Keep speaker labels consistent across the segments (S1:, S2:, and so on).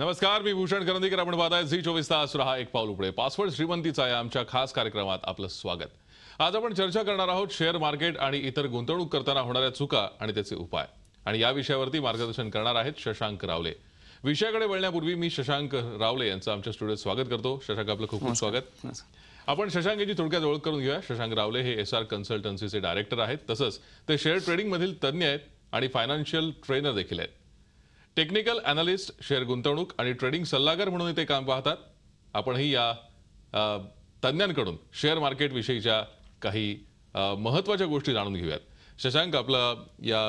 S1: नमस्कार, मी भूषण करंदीकर. आपण पाहताय झी 24 तास. रहा एक पाऊल पुढे. पासवर्ड श्रीमंतीचा या आमच्या खास कार्यक्रमात आपलं स्वागत. आज आपण चर्चा करणार आहोत शेअर मार्केट आणि इतर गुंतवणूक करताना होणाऱ्या चुका आणि त्याचे उपाय. आणि या विषयावरती मार्गदर्शन करणार आहेत शशांक रावले. विषयाकडे वळण्यापूर्वी मी शशांक रावले यांचं आमच्या स्टुडिओत स्वागत करतो. शशांक, आपलं खूप खूप स्वागत. आपण शशांक यांची थोडक्यात ओळख करून घेऊया. शशांक रावले हे एसआर कन्सल्टन्सीचे डायरेक्टर आहेत. तसंच ते शेअर ट्रेडिंग मधील तज्ञ आहेत आणि फायनान्शियल ट्रेनर देखील आहेत. टेक्निकल अॅनालिस्ट, शेअर गुंतवणूक आणि ट्रेडिंग सल्लागार म्हणून ते काम पाहतात. आपणही या तज्ञांकडून शेअर मार्केट विषयीच्या काही महत्त्वाच्या गोष्टी जाणून घेऊयात. शशांक, आपला या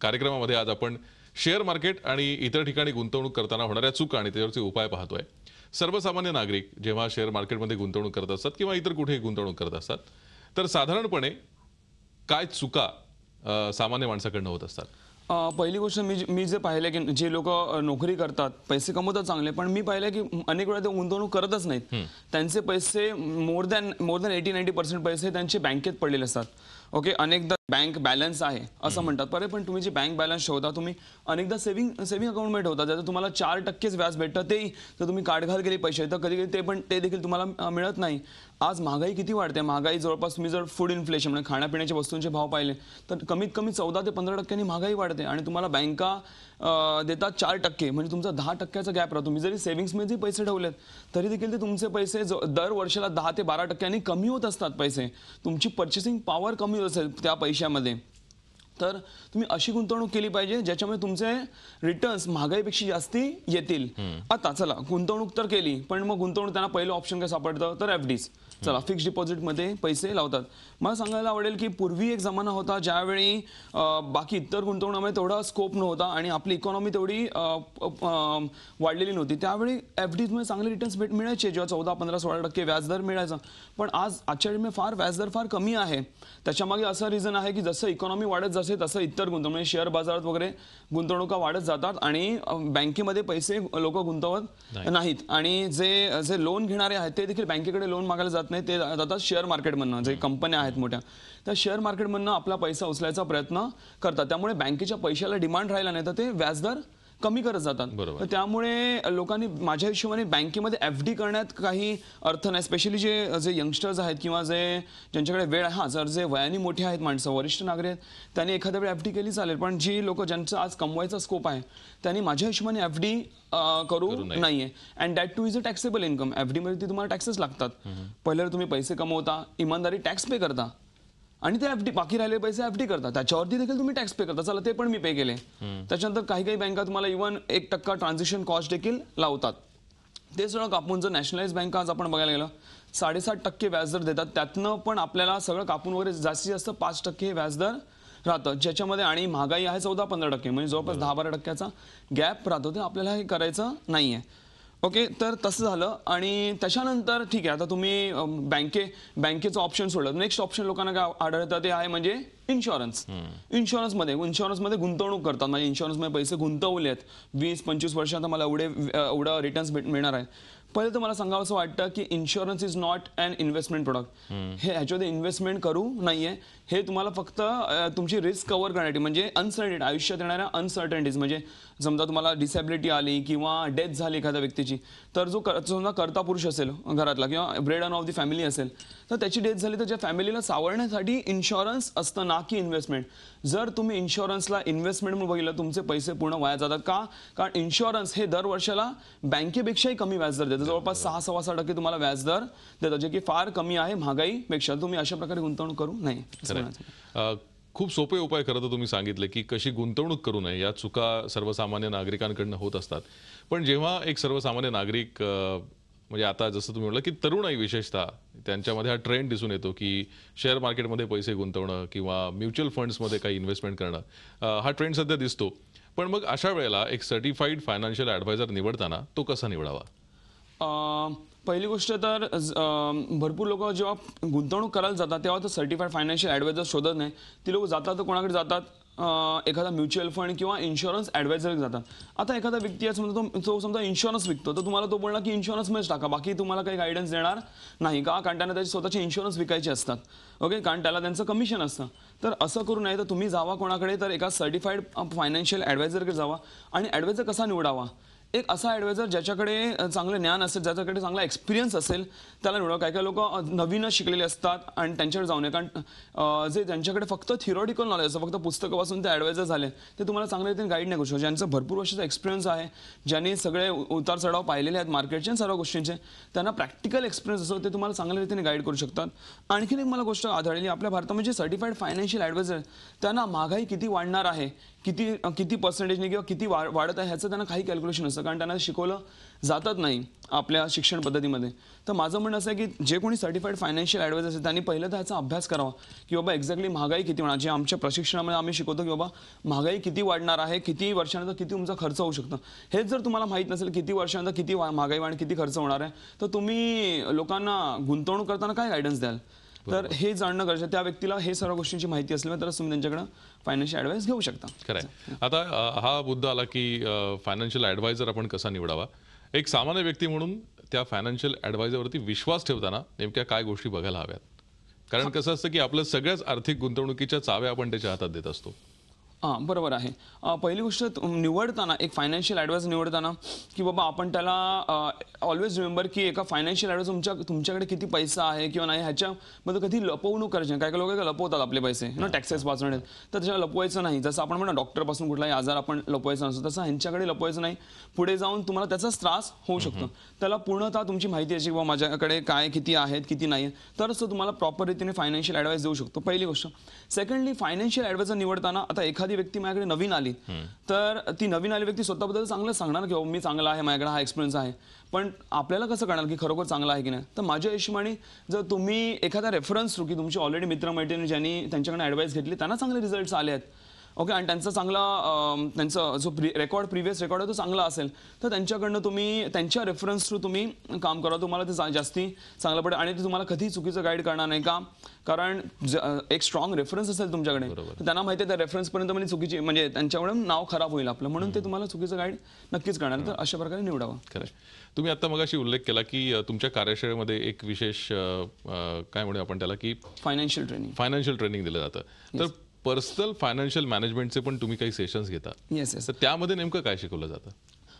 S1: कार्यक्रमामध्ये आज आपण शेअर मार्केट आणि इतर ठिकाणी गुंतवणूक करताना होणाऱ्या चुका आणि त्याच्यावरचे उपाय पाहतोय. सर्वसामान्य नागरिक जेव्हा शेअर मार्केटमध्ये गुंतवणूक करत असतात किंवा इतर कुठेही गुंतवणूक करत असतात, तर साधारणपणे काय चुका सामान्य माणसाकडनं होत असतात?
S2: पहिली गोष्ट मी जे पाहिलं की जे लोक नोकरी करतात, पैसे कमवतात चांगले, पण मी पाहिलं की अनेक वेळा ते गुंतवणूक करतच नाहीत. त्यांचे पैसे मोर दॅन 80-90% पैसे त्यांचे बँकेत पडलेले असतात. ओके, अनेकदा बँक बॅलन्स आहे असं म्हणतात, पण तुम्ही जे बँक बॅलन्स ठेवता, तुम्ही अनेकदा सेव्हिंग अकाउंटमध्ये ठेवता, ज्याचं तुम्हाला 4% व्याज भेटतं. तेही जर तुम्ही काढघाल केली पैसे, तर कधी कधी ते देखील तुम्हाला मिळत नाही. आज महागाई किती वाढते. महागाई जवळपास तुम्ही जर फूड इन्फ्लेशन म्हणजे खाण्यापिण्याच्या वस्तूंचे भाव पाहिले तर कमीत कमी 14 ते 15% महागाई वाढते. आणि तुम्हाला बँका देतात 4%, म्हणजे तुमचा 10%चा गॅप राहतो. तुम्ही जरी सेव्हिंग्समध्ये पैसे ठेवलेत तरी देखील ते तुमचे पैसे दर वर्षाला 10 ते 12% कमी होत असतात. पैसे, तुमची पर्चेसिंग पॉवर कमी होत असेल त्या पैशामध्ये, तर तुम्ही अशी गुंतवणूक केली पाहिजे ज्याच्यामुळे तुमचे रिटर्न्स महागाईपेक्षा जास्ती येतील. आता चला, गुंतवणूक तर केली, पण मग गुंतवणूक त्यांना पहिलं ऑप्शन काय सापडतं, तर एफडीज. चला, फिक्स्ड डिपॉझिटमध्ये पैसे लावतात. मला सांगायला आवडेल की पूर्वी एक जमाना होता ज्यावेळी बाकी इतर गुंतवणुकीमध्ये तेवढा स्कोप नव्हता आणि आपली इकॉनॉमी तेवढी वाढलेली नव्हती. त्यावेळी एफडीजमध्ये चांगले रिटर्न्स मिळायचे, जेव्हा 14, 15, 16% व्याजदर मिळायचा. पण आजच्या वेळेमध्ये व्याजदर फार कमी आहे. त्याच्यामागे असं रिझन आहे की जसं इकॉनॉमी वाढत जाते तसं इतर गुंतवणूक, शेअर बाजारात वगैरे गुंतवणुका वाढत जातात आणि बँकेमध्ये पैसे लोक गुंतवत नाहीत. आणि जे लोन घेणारे आहेत ते देखील बँकेकडे लोन मागायला जात नाही, ते जातात शेअर मार्केटमधनं. जे कंपन्या आहेत मोठ्या, त्या शेअर मार्केटमधनं आपला पैसा उचलायचा प्रयत्न करतात. त्यामुळे बँकेच्या पैशाला डिमांड राहिला नाही तर ते व्याजदर कमी करत जातात. तर त्यामुळे लोकांनी माझ्या हिशोबाने बँकेमध्ये एफडी करण्यात काही अर्थ नाही. स्पेशली जे यंगस्टर्स आहेत किंवा ज्यांच्याकडे वेळ आहे, जर जे वयाने मोठे आहेत माणसं, वरिष्ठ नागरिक आहेत, त्यांनी एखाद्या वेळी एफडी केली चालेल. पण जी लोक ज्यांचं आज कमवायचा स्कोप आहे त्यांनी माझ्या हिशोबाने एफडी करू नाहीये. And that too is a taxable income. एफडीमध्ये तुम्हाला टॅक्सेस लागतात. पहिलं तुम्ही पैसे कमवता, इमानदारी टॅक्स पे करता, आणि ते एफडी बाकी राहिलेले पैसे एफडी करतात, त्याच्यावरती देखील तुम्ही टॅक्स पे करता. चला, ते पण मी पे केले. त्याच्यानंतर काही बँका तुम्हाला इव्हन 1% ट्रान्झॅक्शन कॉस्ट देखील लावतात. ते सगळं कापून जर नॅशनलाइज बँका आज आपण बघायला गेलं 7.5% व्याजदर देतात. त्यातनं पण आपल्याला सगळं कापून वगैरे जास्तीत जास्त 5% व्याजदर राहतं, ज्याच्यामध्ये आणि महागाई आहे 14-15%, म्हणजे जवळपास 10-12%चा गॅप राहतो. ते आपल्याला हे करायचं नाहीये. ओके, तर तसं झालं. आणि त्याच्यानंतर ठीक आहे, आता तुम्ही बँकेचं ऑप्शन सोडलं. नेक्स्ट ऑप्शन लोकांना काय आढळतं ते आहे म्हणजे इन्शुरन्स. इन्शुरन्समध्ये गुंतवणूक करतात. म्हणजे इन्शुरन्समध्ये पैसे गुंतवलेत 20-25 वर्षांत मला एवढं रिटर्न्स मिळणार आहे. पहिलं तर मला सांगावं असं वाटतं की insurance is not an investment product. ह्याच्यामध्ये इन्व्हेस्टमेंट करू नाहीये. हे तुम्हाला फक्त तुमची रिस्क कव्हर करण्यासाठी, म्हणजे अनसर्टेनिटी, आयुष्यात येणाऱ्या अनसर्टनिटीज, म्हणजे समजा तुम्हाला डिसॅबिलिटी आली किंवा डेथ झाली एखाद्या व्यक्तीची, तर जो समजा कर्ता पुरुष असेल घरातला किंवा ब्रेड ऑफ द फॅमिली असेल, तर त्याची डेथ झाली तर त्या फॅमिलीला सावरण्यासाठी इन्शुरन्स असतं, ना की इन्व्हेस्टमेंट. जर तुम्ही इन्शुरन्सला इन्व्हेस्टमेंट म्हणून बघितलं, तुमचे पैसे पूर्ण वाया जातात. का? कारण इन्शुरन्स हे दर वर्षाला बँकेपेक्षाही कमी व्याजदर देतं. जवळपास 6-6.5% तुम्हाला व्याजदर देतं, जे की फार कमी आहे महागाईपेक्षा. तुम्ही अशा प्रकारे गुंतवणूक करू नये.
S1: खूप सोपे उपाय खरं तर तुम्ही सांगितले की कशी गुंतवणूक करू नये. या चुका सर्वसामान्य नागरिकांकडून होत असतात. पण जेव्हा एक सर्वसामान्य नागरिक, म्हणजे आता जसं तुम्ही म्हटलं की तरुणाई विशेषतः, त्यांच्यामध्ये हा ट्रेंड दिसून येतो की शेअर मार्केटमध्ये पैसे गुंतवणं किंवा म्युच्युअल फंड्समध्ये काही इन्व्हेस्टमेंट करणं, हा ट्रेंड सध्या दिसतो. पण मग अशा वेळेला एक सर्टिफाईड फायनान्शियल ॲडवायझर निवडताना तो कसा निवडावा?
S2: पहिली गोष्ट तर भरपूर लोक जेव्हा गुंतवणूक करायला जातात तेव्हा तर सर्टिफाईड फायनान्शियल ॲडवायझर शोधत नाही. ती लोक जातात तर कोणाकडे जातात, एखादा म्युच्युअल फंड किंवा इन्शुरन्स ॲडवायझर जातात. आता एखादा व्यक्ती आहे समजा, तो समजा इन्शुरन्स विकतो, तर तुम्हाला तो बोलणार की इन्शुरन्समध्येच टाका, बाकी तुम्हाला काही गायडन्स देणार नाही. का? कारण त्यांना त्याचे स्वतःचे इन्शुरन्स विकायचे असतात. ओके, कारण त्याला त्यांचं कमिशन असतं. तर असं करू नये. तर तुम्ही जावा कोणाकडे, तर एका सर्टिफाईड फायनान्शियल ॲडवायझरकडे जावा. आणि ॲडवायझर कसा निवडावा, एक असा ॲडवायझर ज्याच्याकडे चांगलं ज्ञान असेल, ज्याच्याकडे चांगला एक्सपिरियन्स असेल त्याला निवडा. काही काही लोक नवीनच शिकलेले असतात आणि त्यांच्याकडे जाऊ नये, कारण जे त्यांच्याकडे फक्त थिअरॉटिकल नॉलेज असतं, फक्त पुस्तकं वाचून ते ॲडवायझर झाले, ते तुम्हाला चांगल्या रीतीने गाईड नाही करू शकत. ज्यांचं भरपूर वर्षाचा एक्सपिरियन्स आहे, ज्यांनी सगळे उतार चढाव पाहिलेले आहेत मार्केटचे आणि सर्व गोष्टींचे, त्यांना प्रॅक्टिकल एक्सपिरियन्स असतो, ते तुम्हाला चांगल्या रीतीने गाईड करू शकतात. आणखीन एक मला गोष्ट आढळली आपल्या भारतामध्ये, सर्टिफाईड फायनान्शियल ॲडवायझर त्यांना महागाई किती वाढणार आहे, किती पर्सेंटेजने किंवा किती वाढत आहे ह्याचं त्यांना काही कॅल्क्युलेशन नसतं, कारण त्यांना शिकवलं जातच नाही आपल्या शिक्षण पद्धतीमध्ये. तर माझं म्हणणं असं आहे की जे कोणी सर्टिफाईड फायनान्शियल ॲडवायझर असेल त्यांनी पहिलं तर ह्याचा अभ्यास करावा की बाबा एक्झॅक्टली महागाई किती होणार. जे आमच्या प्रशिक्षणामध्ये आम्ही शिकवतो की बाबा महागाई किती वाढणार आहे, किती वर्षानंतर किती तुमचा खर्च होऊ शकतो. हेच जर तुम्हाला माहीत नसेल किती वर्षानंतर किती महागाई वाढ, किती खर्च होणार आहे, तर तुम्ही लोकांना गुंतवणूक करताना काय गायडन्स द्याल. तर हे जाणणं गरजेचं. त्या व्यक्तीला हे सर्व गोष्टींची माहिती असल्यामुळे तरच तुम्ही त्यांच्याकडे फायनान्शियल ॲडवाइस घेऊ शकता.
S1: खरं आहे. आता हा मुद्दा आला की फायनान्शियल ॲडवायझर आपण कसा निवडावा. एक सामान्य व्यक्ती म्हणून त्या फायनान्शियल ॲडवायझरवरती विश्वास ठेवताना नेमक्या काय गोष्टी बघायला हव्यात. कारण कसं असतं की आपलं सगळ्याच आर्थिक गुंतवणुकीच्या चाव्या आपण त्याच्या हातात देत असतो.
S2: हां, बरोबर आहे. पहिली गोष्ट निवडताना एक फायनान्शियल ॲडवायझर निवडताना की बाबा आपण त्याला ऑलवेज रिमेंबर की एका फायनान्शियल ॲडवायझर तुमच्याकडे किती पैसा आहे किंवा नाही ह्याच्यामध्ये कधी लपवणूक करायची नाही. काही लोक लपवतात आपले पैसे टॅक्सेस वाचवण्यात, तर त्याच्याला लपवायचं नाही. जसं आपण म्हणतो डॉक्टरपासून कुठलाही आजार आपण लपवायचा नसतो, तसं ह्यांच्याकडे लपवायचं नाही. पुढे जाऊन तुम्हाला त्याचाच त्रास होऊ शकतो. त्याला पूर्णतः तुमची माहिती आहे की बाबा माझ्याकडे काय किती आहेत किती नाही, तरच तो तुम्हाला प्रॉपर रीतीने फायनान्शियल ॲडवाइस देऊ शकतो. पहिली गोष्ट. सेकंडली फायनान्शियल ॲडवायझर निवडताना आता एखादी व्यक्ती माझ्याकडे नवीन आली तर ती नवीन आली व्यक्ती स्वतःबद्दल चांगलं सांगणार की मी चांगला आहे, माझ्याकडे हा एक्सपिरियन्स आहे. पण आपल्याला कसं कळणार की खरोखर चांगला आहे की नाही. तर माझ्या हिशोबाने जर तुम्ही एखादा रेफरन्स थ्रू की तुमची ऑलरेडी मित्रमैत्रिणी ज्यांनी त्यांच्याकडे ॲडवाइस घेतली त्यांना चांगले रिझल्ट्स आले आहेत, ओके, आणि त्यांचा चांगला त्यांचा जो प्रिव्हियस रेकॉर्ड आहे तो चांगला असेल, तर त्यांच्याकडनं तुम्ही त्यांच्या रेफरन्स थ्रू तुम्ही काम करा. तुम्हाला ते जास्ती चांगलं पडेल आणि ते तुम्हाला कधीही चुकीचं गाईड करणार नाही. का? कारण एक स्ट्रॉंग रेफरन्स असेल तुमच्याकडे तर त्यांना माहिती आहे त्या रेफरन्सपर्यंत म्हणजे चुकीची म्हणजे त्यांच्यामुळे नाव खराब होईल आपलं, म्हणून ते तुम्हाला चुकीचं गाईड नक्कीच करणार. तर अशा प्रकारे निवडावं.
S1: खरं. तुम्ही आता मगाशी उल्लेख केला की तुमच्या कार्यशाळेमध्ये एक विशेष काय म्हणू आपण त्याला की फायनान्शियल ट्रेनिंग दिलं जातं. तर पर्सनल फायनान्शियल मॅनेजमेंटचे पण तुम्ही काही सेशन्स घेता.
S2: येस.
S1: तर त्यामध्ये नेमकं काय शिकवलं जातं.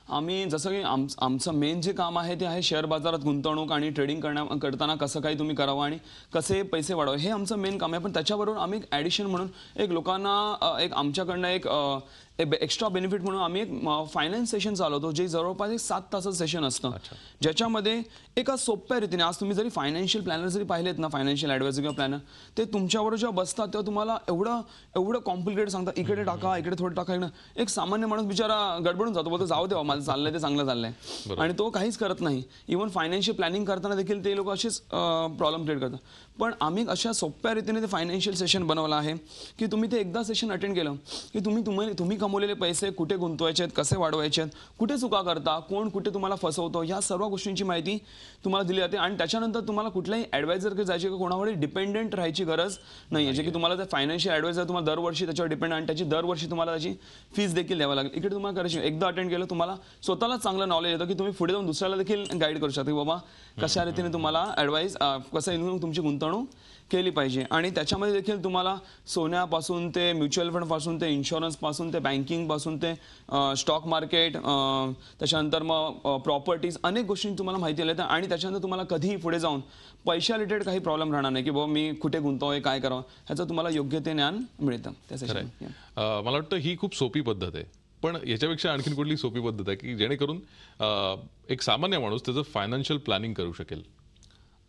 S2: आम्ही जसं की आमचं मेन जे काम आहे ते आहे शेअर बाजारात गुंतवणूक आणि ट्रेडिंग करताना कसं काही तुम्ही करावं आणि कसे पैसे वाढवावे, हे आमचं मेन काम आहे. पण त्याच्याबरोबर आम्ही एक ॲडिशन म्हणून एक लोकांना एक आमच्याकडनं एक एक्स्ट्रा बेनिफिट म्हणून आम्ही एक फायनान्स सेशन चालवतो, जे जवळपास एक 7 तासाचं सेशन असतं, ज्याच्यामध्ये एका सोप्या रीतीने आज तुम्ही जरी फायनान्शियल प्लॅनर जरी पाहिलेत ना, फायनान्शियल ॲडवायझर किंवा प्लॅनर, ते तुमच्याबरोबर जेव्हा बसतात तेव्हा तुम्हाला एवढं कॉम्प्लिकेटेड सांगतात, इकडे टाका इकडे थोडं टाका. एक सामान्य माणूस बिचारा गडबडून जातो, बोलतो जाऊ देवा माझं चाललंय ते चांगलं चाललंय, आणि तो काहीच करत नाही. इव्हन फायनान्शियल प्लॅनिंग करताना देखील ते लोक असेच प्रॉब्लेम क्रिएट करतात. पण आम्ही अशा सोप्या रीतीने ते फायनान्शियल सेशन बनवलं आहे की तुम्ही ते एकदा सेशन अटेंड केलं की तुम्ही कमवलेले पैसे कुठे गुंतवायचे आहेत, कसे वाढवायचे आहेत, कुठे चुका करता, कोण कुठे तुम्हाला फसवतो, या सर्व गोष्टींची माहिती तुम्हाला दिली जाते. आणि त्याच्यानंतर तुम्हाला कुठल्याही ॲडवायझरकडे जायची किंवा कोणावर डिपेंडेंट राहायची गरज नाही आहे. जे की तुम्हाला फायनान्शियल ॲडवायझर तुम्हाला दरवर्षी त्याच्यावर डिपेंड आणि त्याची दरवर्षी तुम्हाला त्याची फीस देखील द्यावी लागेल. इकडे तुम्हाला करायची एकदा अटेंड केलं तुम्हाला स्वतःला चांगलं नॉलेज येतं की तुम्ही पुढे जाऊन दुसऱ्याला देखील गाईड करू शकता की बाबा कशा रीतीने तुम्हाला ॲडवाईस कसं तुमची गुंतवणूक केली पाहिजे. आणि त्याच्यामध्ये देखील तुम्हाला सोन्यापासून ते म्युच्युअल फंडपासून ते इन्शुरन्सपासून ते बँकिंगपासून ते स्टॉक मार्केट, त्याच्यानंतर मग प्रॉपर्टीज, अनेक गोष्टी तुम्हाला माहिती येतात. आणि त्याच्यानंतर तुम्हाला कधीही पुढे जाऊन पैशा रिलेटेड काही प्रॉब्लेम राहणार नाही की बाबा मी कुठे गुंतवावे, काय करावं, ह्याचं तुम्हाला योग्य ते ज्ञान मिळतं त्या सेशन.
S1: मला वाटतं ही खूप सोपी पद्धत आहे. पण याच्यापेक्षा आणखीन कुठली सोपी पद्धत आहे की जेणेकरून एक सामान्य माणूस त्याचं फायनान्शियल प्लॅनिंग करू शकेल.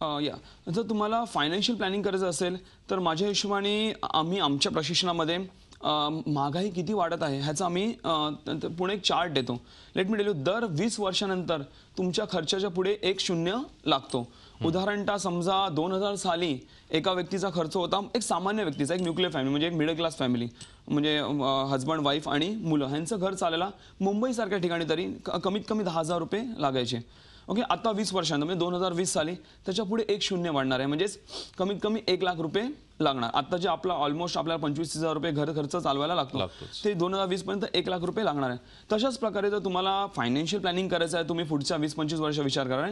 S2: जर तुम्हाला फायनान्शियल प्लॅनिंग करायचं असेल तर माझ्या हिशोबाने आम्ही आमच्या प्रशिक्षणामध्ये महागाई किती वाढत आहे ह्याचा आम्ही पुढे एक चार्ट देतो. लेट मी टेल यू, दर 20 वर्षानंतर तुमच्या खर्चाच्या पुढे 1 शून्य लागतो. उदाहरणतः समजा 2000 साली एका व्यक्तीचा खर्च होता, एक सामान्य व्यक्तीचा, एक न्यूक्लियर फॅमिली म्हणजे एक मिडल क्लास फॅमिली, म्हणजे हजबंड वाईफ आणि मुलं, ह्यांचं घर चालायला मुंबईसारख्या ठिकाणी तरी कमीत कमी 10,000 रुपये लागायचे. ओके, आता 20 वर्षांत म्हणजे 2020 साली त्याच्या पुढे 1 शून्य वाढणार आहे, म्हणजेच कमीत कमी 1 लाख रुपये लागणार. आता जे आपला ऑलमोस्ट आपल्याला 25,000 रुपये घर खर्च चालवायला लागतो
S1: लागतोच.
S2: ते 2020 पर्यंत 1,00,000 रुपये लागणार आहे. तशाच प्रकारे जर तुम्हाला फायनान्शियल प्लॅनिंग करायचं आहे, तुम्ही पुढच्या 20-25 वर्ष विचार करा,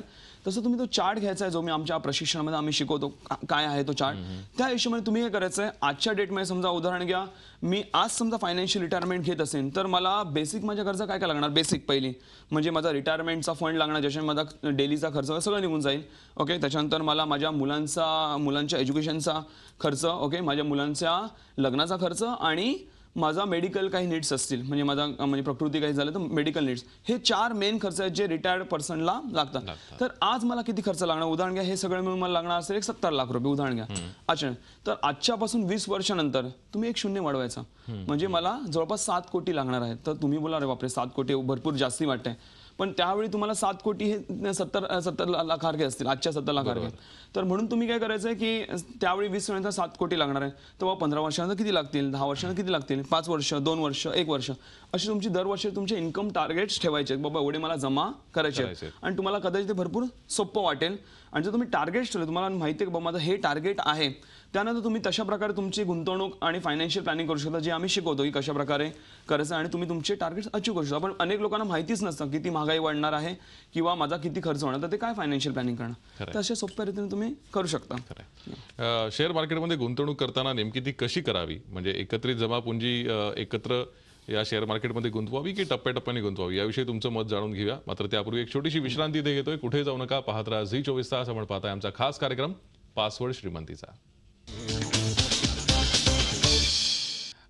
S2: तसं तुम्ही तो चार्ट घ्यायचा आहे जो मी आमच्या प्रशिक्षणामध्ये आम्ही शिकवतो. काय आहे तो चार्ट, त्या हिशोबाने तुम्ही काय करायचं आहे, आजच्या डेटमध्ये समजा उदाहरण घ्या, मी आज समजा फायनान्शियल रिटायरमेंट घेत असेल तर मला बेसिक माझ्या खर्च काय काय लागणार. बेसिक पहिली म्हणजे माझा रिटायरमेंटचा फंड लागणार, ज्याच्याने माझा डेलीचा खर्च सगळं निघून जाईल. ओके, त्याच्यानंतर मला माझ्या मुलांच्या एज्युकेशनचा खर्च, ओके, माझ्या मुलांच्या लग्नाचा खर्च आणि माझा मेडिकल काही नीड्स असतील, म्हणजे प्रकृती काही झालं तर मेडिकल नीड्स, हे 4 मेन खर्च आहेत जे रिटायर्ड पर्सनला लागतात. तर आज मला किती खर्च लागणार, उदाहरण घ्या, हे सगळं मिळून मला लागणार असेल 70 लाख रुपये उदाहरण घ्या. अच्छा, तर आजच्यापासून 20 वर्षानंतर तुम्ही एक शून्य वाढवायचा, म्हणजे मला जवळपास 7 कोटी लागणार आहेत. तर तुम्ही बोला, अरे बापरे 7 कोटी भरपूर जास्ती वाटतंय, पण त्यावेळी तुम्हाला 7 कोटी हे 70 लाखासारखे असतील, आजच्या 70 लाखासारखे. तर म्हणून तुम्ही काय करायचं आहे की त्यावेळी 20 वर्षानंतर 7 कोटी लागणार आहे, तेव्हा 15 वर्षानंतर किती लागतील, 10 वर्षानंतर किती लागतील, 5 वर्ष, 2 वर्ष, 1 वर्ष, अशी तुमची दरवर्षी तुमचे इन्कम टार्गेट्स ठेवायचे आहेत. बाबा एवढे मला जमा करायचे आहेत. आणि तुम्हाला कदाचित ते भरपूर सोपं वाटेल. आणि जर तुम्ही टार्गेट्स ठेवले, तुम्हाला माहिती आहे की बाबा माझं हे टार्गेट आहे, त्यानंतर तुम्ही तशा प्रकारे तुमची गुंतवणूक आणि फायनान्शियल प्लॅनिंग करू शकता, जे आम्ही शिकवतो की कशा प्रकारे करायचं आणि तुम्ही तुमचे टार्गेट्स अचीव करू शकता. पण अनेक लोकांना माहितीच नसतं किती महागाई वाढणार आहे किंवा माझा किती खर्च होणार, तर ते काय फायनान्शियल प्लॅनिंग करणार. तर अशा सोप्या रीतीने तुम्ही करू शकता.
S1: शेअर मार्केटमध्ये गुंतवणूक करताना नेमकी ती कशी करावी, म्हणजे एकत्रित जमापुंजी एकत्र या शेअर मार्केटमध्ये गुंतवावी की टप्प्याटप्प्याने गुंतवावी, याविषयी तुमचं मत जाणून घेऊया. मात्र त्यापूर्वी एक छोटीशी विश्रांती इथे घेतोय. कुठे जाऊ नका, पाहत राहा झी 24 तास. आपण पाहताय आमचा खास कार्यक्रम पासवर्ड श्रीमंतीचा.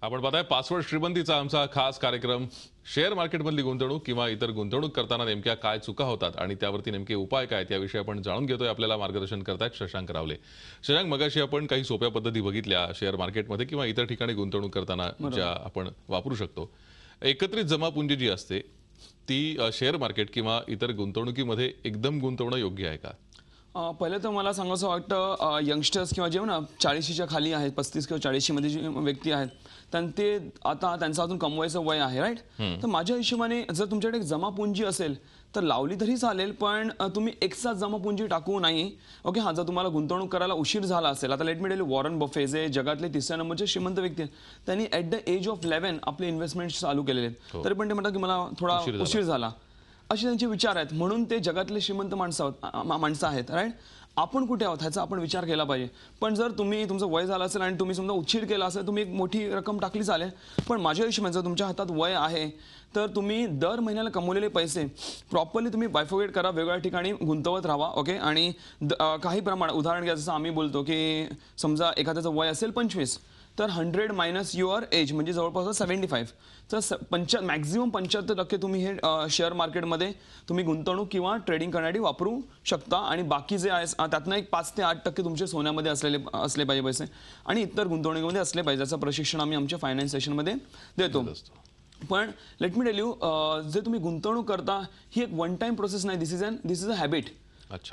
S1: आपण पाहताय पासवर्ड श्रीमंतीचा आमचा खास कार्यक्रम. शेअर मार्केटमधली गुंतवणूक किंवा इतर गुंतवणूक करताना नेमक्या काय चुका होतात आणि त्यावरती नेमके उपाय काय, त्याविषयी आपण जाणून घेतोय. आपल्याला मार्गदर्शन करतायत शशांक रावले. शशांक, मगाशी आपण काही सोप्या पद्धती बघितल्या शेअर मार्केटमध्ये किंवा इतर ठिकाणी गुंतवणूक करताना ज्या आपण वापरू शकतो. एकत्रित जमापुंजी जी असते ती शेअर मार्केट किंवा इतर गुंतवणुकीमध्ये एकदम गुंतवणं योग्य आहे का?
S2: पहिलं तर मला सांगायचं वाटतं, यंगस्टर्स किंवा जे ना 40च्या खाली आहेत, 35 किंवा 40 मध्ये जे व्यक्ती आहेत, ते आता त्यांचं अजून कमवायचं वय आहे, राईट. तर माझ्या हिशोबाने जर तुमच्याकडे एक जमापुंजी असेल तर लावली तरी चालेल, पण तुम्ही एकसाथ जमापुंजी टाकू नाही. ओके, हां, जर तुम्हाला गुंतवणूक करायला उशीर झाला असेल, आता let me tell you, Warren Buffett जे जगातले 3ऱ्या नंबरचे श्रीमंत व्यक्ती आहेत, त्यांनी ॲट द एज ऑफ 11 आपले इन्व्हेस्टमेंट चालू केलेले आहेत. तरी पण ते म्हणतात की मला थोडा उशीर झाला, असे त्यांचे विचार आहेत. म्हणून ते जगातले श्रीमंत माणसं आहेत, राईट. आपण कुठे आहोत ह्याचा आपण विचार केला पाहिजे. पण जर तुमचं वय झालं असेल आणि तुम्ही समजा उशीर केला असेल, तुम्ही एक मोठी रक्कम टाकली चालेल, पण माझ्या हिशोबाने जर तुमच्या हातात वय आहे तर तुम्ही दर महिन्याला कमवलेले पैसे प्रॉपरली तुम्ही बायफोगेट करा, वेगवेगळ्या ठिकाणी गुंतवत राहा. ओके, आणि काही प्रमाणात उदाहरण घ्या, जसं आम्ही बोलतो की समजा एखाद्याचं वय असेल 25, तर 100 मायनस युअर एज म्हणजे जवळपास 75, तर मॅक्झिमम 75% तुम्ही हे शेअर मार्केटमध्ये तुम्ही गुंतवणूक किंवा ट्रेडिंग करण्यासाठी वापरू शकता. आणि बाकी जे आहे त्यातनं एक 5 ते 8% तुमचे सोन्यामध्ये असले पाहिजे पैसे आणि इतर गुंतवणुकीमध्ये असले पाहिजे. याचं प्रशिक्षण आम्ही आमच्या फायनान्स सेशनमध्ये देतो. पण लेट मी टेल यू, जे तुम्ही गुंतवणूक करता ही एक वन टाइम प्रोसेस नाही, this is a habit.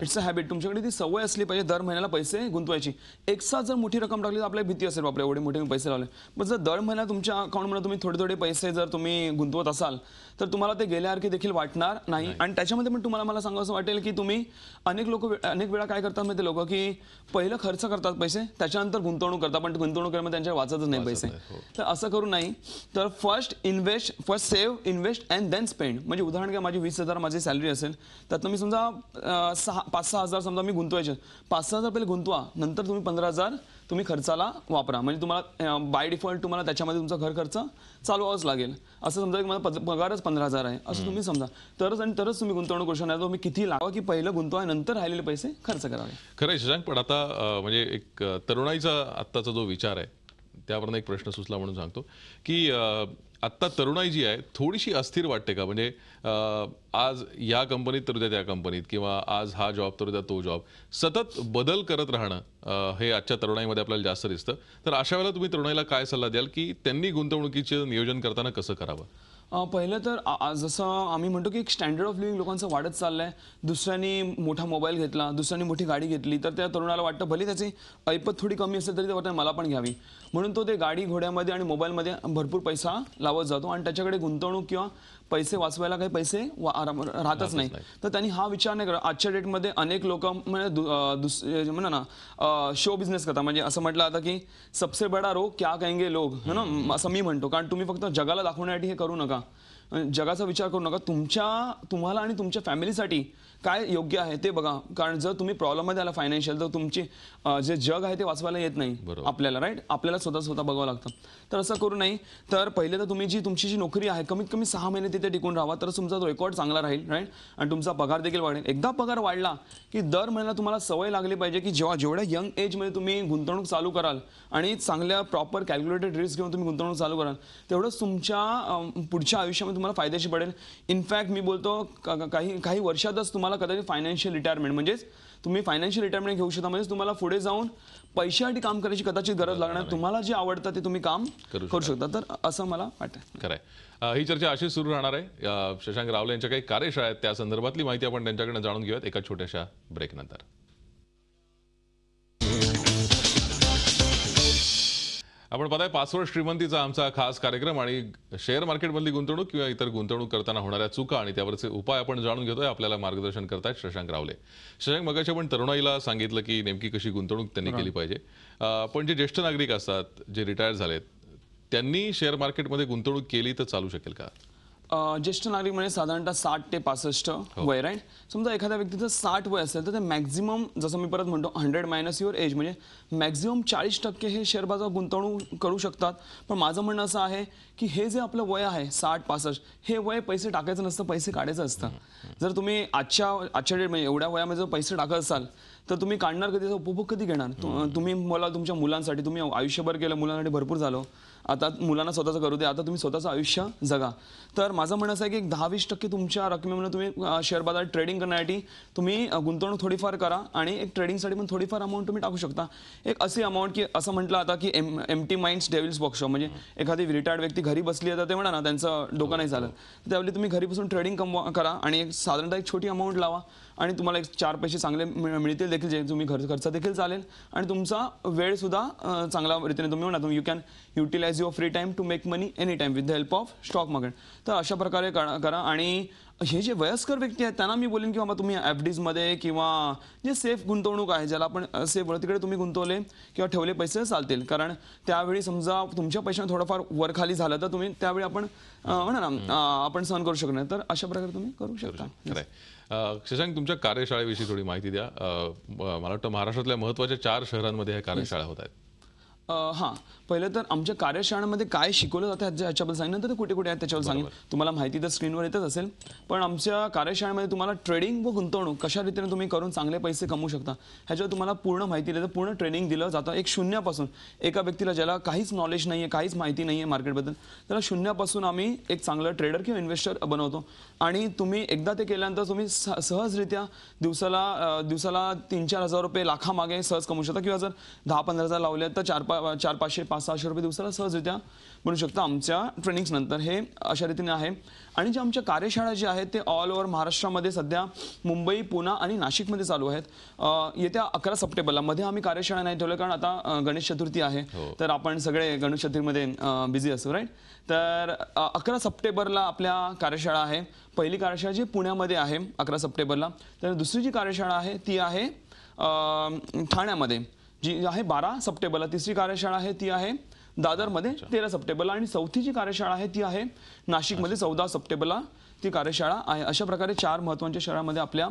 S2: It's a habit. तुमच्याकडे ती सवय असली पाहिजे दर महिन्याला पैसे गुंतवायची. एकसाथ जर मोठी रक्कम टाकली तर आपल्याला भीती असेल, बापरे एवढे मोठे पैसे लावले. पण जर दर महिन्याला तुमच्या अकाउंटमध्ये तुम्ही थोडे थोडे पैसे जर तुम्ही गुंतवत असाल तर तुम्हाला ते गेल्यासारखे देखील वाटणार नाही. आणि त्याच्यामध्ये पण मला सांगावं वाटेल की तुम्ही अनेक वेळा काय करतात माहिती लोक की पहिलं खर्च करतात पैसे, त्याच्यानंतर गुंतवणूक करतात, पण गुंतवणूक करण्यामध्ये त्यांच्या वाचतच नाही पैसे. तर असं करू नाही. तर first save, invest and then spend. म्हणजे उदाहरण घ्या, माझी 20,000 माझी सॅलरी असेल, त्यातनं मी समजा 5-6 हजार समजा मी गुंतवायचे, 5-6 हजार पहिले गुंतवा, नंतर तुम्ही 15,000 तुम्ही खर्चाला वापरा. म्हणजे तुम्हाला बाय डिफॉल्ट तुम्हाला त्याच्यामध्ये तुमचा घर खर्च चालवावाच लागेल. असं समजा की माझा पगारच 15,000 आहे असं तुम्ही समजा, तरच तुम्ही गुंतवणूक करू शकणार. तुम्ही किती लावा की पहिलं गुंतवा, नंतर राहिलेले पैसे खर्च करावे.
S1: खरं आहे शशांक, पण आता म्हणजे एक तरुणाईचा आत्ताचा जो विचार आहे त्यावरून एक प्रश्न सुचला म्हणून सांगतो की आत्ता तरुणाई जी आहे थोडीशी अस्थिर वाटते का? म्हणजे आज या कंपनीत तर उद्या त्या कंपनीत, किंवा आज हा जॉब तर उद्या तो जॉब, सतत बदल करत राहणं हे आजच्या तरुणाईमध्ये आपल्याला जास्त दिसतं. तर अशा वेळेला तुम्ही तरुणाईला काय सल्ला द्याल की त्यांनी गुंतवणुकीचे नियोजन करताना कसं करावं?
S2: पहिलं तर जसं आम्ही म्हणतो की एक स्टँडर्ड ऑफ लिव्हिंग लोकांचं वाढत चाललंय. दुसऱ्यांनी मोठा मोबाईल घेतला, दुसऱ्यांनी मोठी गाडी घेतली, तर त्या तरुणाला वाटतं भले त्याची ऐपत थोडी कमी असेल तरी ते वाटतं मला पण घ्यावी. म्हणून तो ते गाडी घोड्यामध्ये आणि मोबाईलमध्ये भरपूर पैसा लावत जातो आणि त्याच्याकडे गुंतवणूक किंवा पैसे वाचवायला काही पैसे राहतच नाही. तर त्यांनी हा विचार नाही करा. आजच्या डेटमध्ये अनेक लोक म्हणजे म्हणा ना शो बिझनेस करतात. म्हणजे असं म्हटलं आता की सबसे बडा रोग क्या कहेंगे लोग है ना, असं मी म्हणतो. कारण तुम्ही फक्त जगाला दाखवण्यासाठी हे करू नका, जगाचा विचार करू नका. तुम्हाला आणि तुमच्या फॅमिलीसाठी काय योग्य आहे ते बघा. कारण जर तुम्ही प्रॉब्लेममध्ये आला फायनान्शियल, तर तुमची जे जग आहे ते वाचवायला येत नाही आपल्याला, राईट. आपल्याला स्वतः बघावं लागतं. तर असं करू नाही. तर पहिले तर तुमची जी नोकरी आहे कमीत कमी 6 महिने तिथे टिकून राहा, तर तुमचा रेकॉर्ड चांगला राहील, राईट. आणि तुमचा पगार देखील वाढेल. एकदा पगार वाढला की दर महिन्याला तुम्हाला सवय लागली पाहिजे की जेवढ्या यंग एजमध्ये तुम्ही गुंतवणूक चालू कराल आणि चांगल्या प्रॉपर कॅल्क्युलेटेड रिस्क घेऊन तुम्ही गुंतवणूक चालू कराल, तेवढंच तुमच्या पुढच्या आयुष्यामध्ये तुम्हाला फायदेशीर पडेल. इनफॅक्ट मी बोलतो काही वर्षातच तुम्हाला कदाचित फायनान्शियल रिटायरमेंट, म्हणजेच तुम्ही फायनान्शियल रिटायरमेंट घेऊ शकता. म्हणजे तुम्हाला पुढे जाऊन पैशासाठी काम करायची कदाचित गरज लागणार. तुम्हाला जे आवडतं ते तुम्ही काम करू शकता. तर असं मला वाटतं.
S1: खरंय. ही चर्चा अशीच सुरू राहणार आहे. शशांक रावले यांच्या काही कार्यशाळा आहेत त्या संदर्भातली माहिती आपण त्यांच्याकडे जाणून घेऊयात एका छोट्याशा ब्रेक नंतर. आपण पाहताय पासवर्ड श्रीमंतीचा आमचा खास कार्यक्रम आणि शेअर मार्केटमधली गुंतवणूक किंवा इतर गुंतवणूक करताना होणाऱ्या चुका आणि त्यावरचे उपाय आपण जाणून घेतोय. आपल्याला मार्गदर्शन करतायत शशांक रावले. शशांक, मगाशी आपण तरुणाईला सांगितलं की नेमकी कशी गुंतवणूक त्यांनी केली पाहिजे. पण जे ज्येष्ठ नागरिक असतात, जे रिटायर झालेत, त्यांनी शेअर मार्केटमध्ये गुंतवणूक केली तर चालू शकेल का?
S2: ज्येष्ठ नागरिक म्हणजे साधारणतः 60 ते 65 वय, राईट. समजा एखाद्या व्यक्तीचं 60 वय असेल तर ते मॅक्झिमम, जसं मी परत म्हणतो 100 मायनस युअर एज, म्हणजे मॅक्झिमम 40% हे शेअर बाजारात गुंतवणूक करू शकतात. पण माझं म्हणणं असं आहे की हे जे आपलं वय आहे 60-65, हे वय पैसे टाकायचं नसतं, पैसे काढायचं असतं. जर तुम्ही आजच्या डेट म्हणजे एवढ्या वयामध्ये जर पैसे टाकत असाल तर तुम्ही काढणार कधी, उपभोग कधी घेणार? तुम्ही मला तुमच्या मुलांसाठी, तुम्ही आयुष्यभर केलं, मुलांसाठी भरपूर झालं, आता मुलांना स्वतःचं करू दे, आता तुम्ही स्वतःचं आयुष्य जगा. तर माझं म्हणणं असं आहे की 10-20% तुमच्या रकमेमध्ये तुम्ही शेअर बाजारात ट्रेडिंग करण्यासाठी तुम्ही गुंतवणूक थोडीफार करा आणि एक ट्रेडिंगसाठी पण थोडीफार अमाऊंट तुम्ही टाकू शकता. एक अशी अमाऊंट की असं म्हटलं आता की एम्प्टी माइंड्स डेव्हिल्स वर्कशॉप, म्हणजे एखादी रिटायर्ड व्यक्ती घरी बसली आहे तर ते म्हणा ना त्यांचं डोकं नाही चालत, त्यावेळी तुम्ही घरी बसून ट्रेडिंग करा आणि एक साधारणतः एक छोटी अमाऊंट लावा आणि तुम्हाला एक 4 पैसे चांगले मिळतील देखील, जे तुम्ही खर्च देखील चालेल आणि तुमचा वेळ सुद्धा चांगल्या रीतीने तुम्ही म्हणा you can utilise your free time to make money any time with the help of stock market. तर अशा प्रकारे करा. आणि हे जे वयस्कर व्यक्ती आहेत त्यांना मी बोलेन की बाबा तुम्ही FDsमध्ये किंवा जे सेफ गुंतवणूक आहे, ज्याला आपण सेफ तिकडे तुम्ही गुंतवले किंवा ठेवले पैसे चालतील. कारण त्यावेळी समजा तुमच्या पैशाने थोडंफार वर खाली झालं तर तुम्ही त्यावेळी आपण म्हणा ना आपण सहन करू शकणार. तर अशा प्रकारे तुम्ही करू शकता.
S1: शशांक, तुमच्या कार्यशाळेविषयी थोडी माहिती द्या. मला वाटतं महाराष्ट्रातल्या महत्त्वाच्या 4 शहरांमध्ये ह्या कार्यशाळा होत आहेत.
S2: हां, पहिलं तर आमच्या कार्यशाळांमध्ये काय शिकवलं जातं याच्याबद्दल सांगितलं, तर कुठे कुठे आहेत त्याच्यावर सांगेन. तुम्हाला माहिती तर स्क्रीनवर येतच असेल. पण आमच्या कार्यशाळेमध्ये तुम्हाला ट्रेडिंग व गुंतवणूक कशा रीतीने तुम्ही करून चांगले पैसे कमवू शकता ह्याच्यावर तुम्हाला पूर्ण माहिती देतं, पूर्ण ट्रेनिंग दिलं जातं. एक शून्यापासून एका व्यक्तीला ज्याला काहीच नॉलेज नाही आहे, काहीच माहिती नाही आहे मार्केटबद्दल, त्याला शून्यापासून आम्ही एक चांगलं ट्रेडर किंवा इन्व्हेस्टर बनवतो. आणि तुम्ही एकदा ते केल्यानंतर तुम्ही सहजरित्या दिवसाला 3-4 हजार रुपये लाखामागे सहज कमवू शकता. किंवा जर 10-15 हजार लावले तर 400-500-600 रुपये दिवसाला सहजरित्या बनू शकता आमच्या ट्रेनिंग्स नंतर. हे अशा रीतीने आहे. आणि ज्या आमच्या कार्यशाळा ज्या आहेत ते ऑल ओव्हर महाराष्ट्रामध्ये सध्या मुंबई, पुणे आणि नाशिकमध्ये चालू आहेत. येत्या 11 सप्टेंबरला मध्ये आम्ही कार्यशाळा नाही ठेवलं कारण आता गणेश चतुर्थी आहे, तर आपण सगळे गणेश चतुर्थीमध्ये बिझी असतो, राईट. तर 11 सप्टेंबरला आपल्या कार्यशाळा आहे. पहिली कार्यशाळा जी पुण्यामध्ये आहे 11 सप्टेंबरला. तर दुसरी जी कार्यशाळा आहे ती आहे ठाण्यामध्ये, जी आहे 12 सप्टेंबरला. तिसरी कार्यशाळा आहे ती आहे दादरमध्ये 13 सप्टेंबरला आणि चौथी जी कार्यशाळा आहे ती आहे नाशिकमध्ये 14 सप्टेंबरला ती कार्यशाळा आहे. अशा प्रकारे 4 महत्त्वाच्या शहरामध्ये आपल्या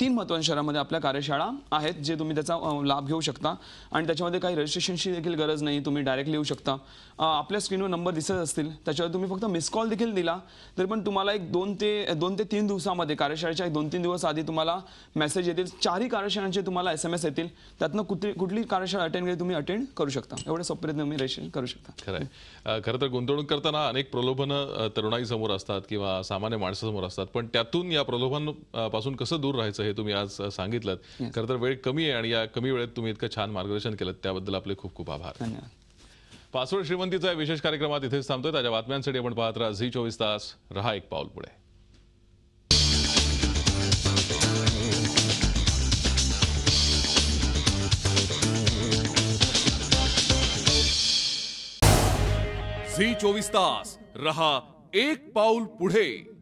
S2: 3 महत्त्वाच्या शहरामध्ये आपल्या कार्यशाळा आहेत, जे तुम्ही त्याचा लाभ घेऊ शकता. आणि त्याच्यामध्ये काही रजिस्ट्रेशनची देखील गरज नाही, तुम्ही डायरेक्टली येऊ शकता. आपल्या स्क्रीनवर नंबर दिसत असतील, त्याच्यावर तुम्ही फक्त मिस कॉल देखील दिला तरी पण तुम्हाला एक 2 ते 3 दिवसामध्ये, कार्यशाळेच्या 2-3 दिवस आधी तुम्हाला मेसेज येतील. 4ही कार्यशाळांचे तुम्हाला SMS येतील. त्यातनं कुठली कार्यशाळा अटेंड केली तुम्ही अटेंड करू शकता. एवढे सोपे तुम्ही रजिस्ट्रेशन करू शकता.
S1: खरं तर गुंतवणूक करताना अनेक प्रलोभनं तरुणाई समोर असतात किंवा सामान्य माणसासमोर असतात, पण त्यातून या प्रलोभनापासून कसं दूर राहायचं हे तुम्ही आज सांगितलं. खरं तर वेळ कमी आहे आणि या कमी वेळेत तुम्ही इतकं छान मार्गदर्शन केलं, त्याबद्दल आपले खूप खूप आभार.
S2: धन्यवाद.
S1: पासवर्ड श्रीमंतीचा विशेष कार्यक्रमात इथेच थांबतोय. ताज्या बातम्यांसाठी आपण पाहत राहा झी 24 तास. रहा एक पाऊल पुढे.
S3: झी 24 तास. रहा एक पाऊल पुढे.